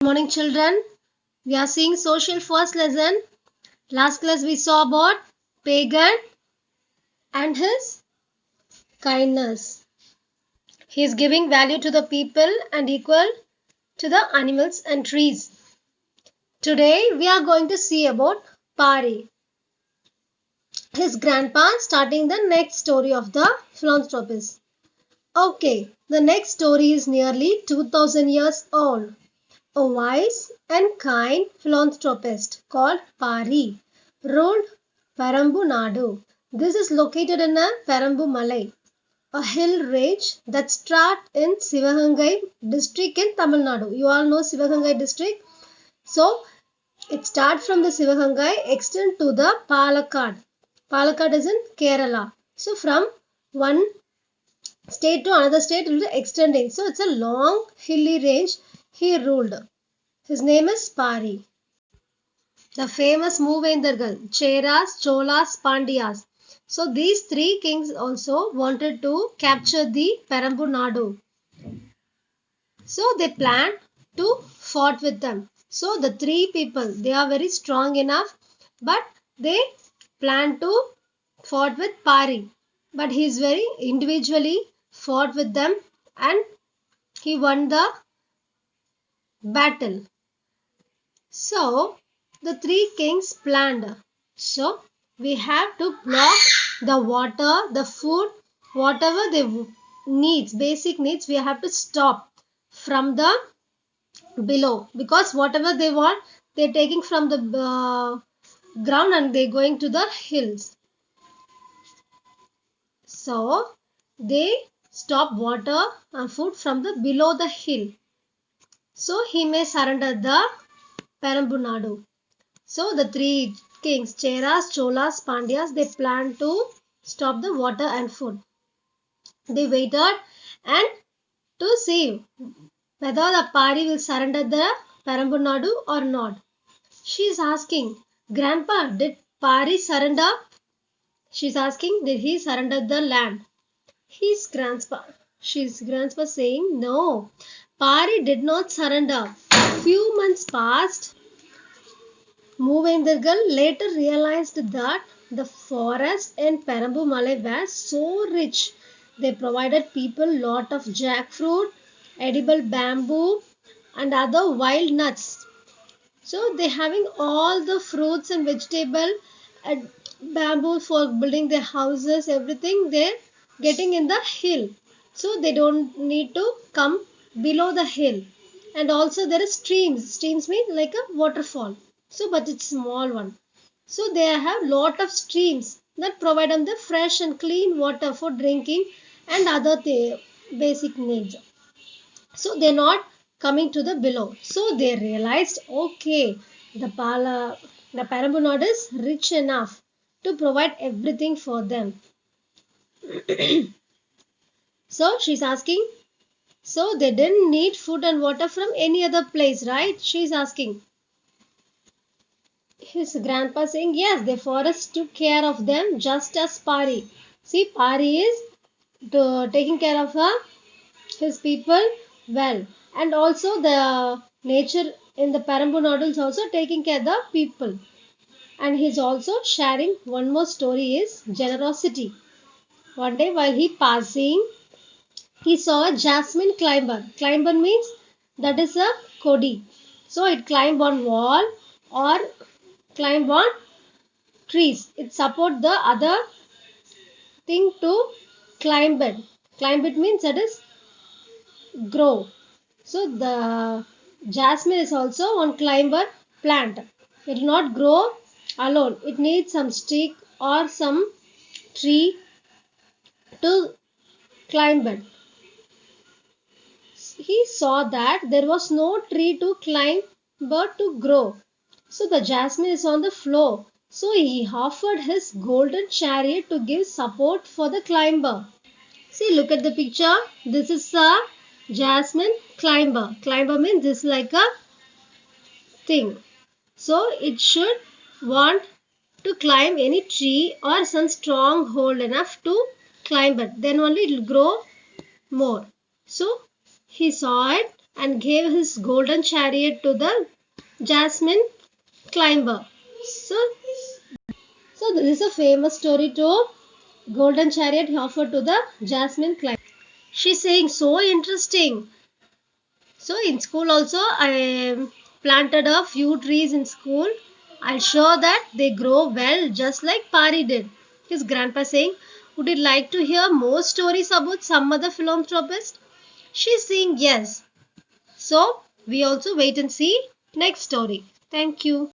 Morning children, we are seeing social first lesson. Last class we saw about pagan and his kindness. He is giving value to the people and equal to the animals and trees. Today we are going to see about Pari, his grandpa, starting the next story of the philanthropist. Okay, the next story is nearly 2000 years old. A wise and kind philanthropist called Pari ruled Parambu Nadu. This is located in a Parambu Malai, a hill range that starts in Sivagangai district in Tamil Nadu. You all know Sivagangai district. So it starts from the Sivagangai, extend to the Palakkad. Palakkad is in Kerala. So from one state to another state it will be extending. So it's a long hilly range he ruled. His name is Pari. The famous Moovendargal, Cheras, Cholas, Pandyas. So these three kings also wanted to capture the Parambu Nadu. So they planned to fight with them. So the three people, they are very strong enough, but they planned to fight with Pari. But he is very individually fought with them and he won the battle. So the three kings planned. So we have to block the water, the food, whatever they needs, basic needs, we have to stop from the below, because whatever they want, they're taking from the ground and they're going to the hills. So they stop water and food from the below the hill. So he may surrender the Parambu Nadu. So the three kings, Cheras, Cholas, Pandyas, they planned to stop the water and food. They waited and to see whether the Pari will surrender the Parambu Nadu or not. She is asking, Grandpa, did Pari surrender? She is asking, did he surrender the land? His grandpa. She's grandpa saying, no, Pari did not surrender. Few months passed. Moovendargal later realized that the forest in Parambu Malai were so rich. They provided people lot of jackfruit, edible bamboo and other wild nuts. So they having all the fruits and vegetable and bamboo for building their houses, everything they're getting in the hill. So they don't need to come below the hill. And also there is streams. Streams mean like a waterfall. So but it's small one. So they have lot of streams that provide them the fresh and clean water for drinking and other basic needs. So they're not coming to the below. So they realized, okay, the Parambu Nadu is rich enough to provide everything for them. So she's asking, so they didn't need food and water from any other place, right? She's asking. His grandpa saying, yes, the forest took care of them just as Pari. See, Pari is taking care of his people well. And also the nature in the Parambu Nadu is also taking care of the people. And he's also sharing one more story is generosity. One day while he passing, he saw a jasmine climber. Climber means that is a kodi. So it climbed on wall or climb on trees. It support the other thing to climb it. Climb it means that is grow. So the jasmine is also one climber plant. It will not grow alone. It needs some stick or some tree to climb it. He saw that there was no tree to climb but to grow. So the jasmine is on the floor. So he offered his golden chariot to give support for the climber. See, look at the picture. This is a jasmine climber. Climber means this is like a thing. So it should want to climb any tree or some strong hold enough to climb it. Then only it will grow more. So he saw it and gave his golden chariot to the Jasmine climber. So, so this is a famous story to golden chariot he offered to the Jasmine climber. She's saying so interesting. So in school also I planted a few trees in school. I'll show that they grow well just like Pari did. His grandpa saying, would you like to hear more stories about some other philanthropist? She's saying yes. So we also wait and see next story. Thank you.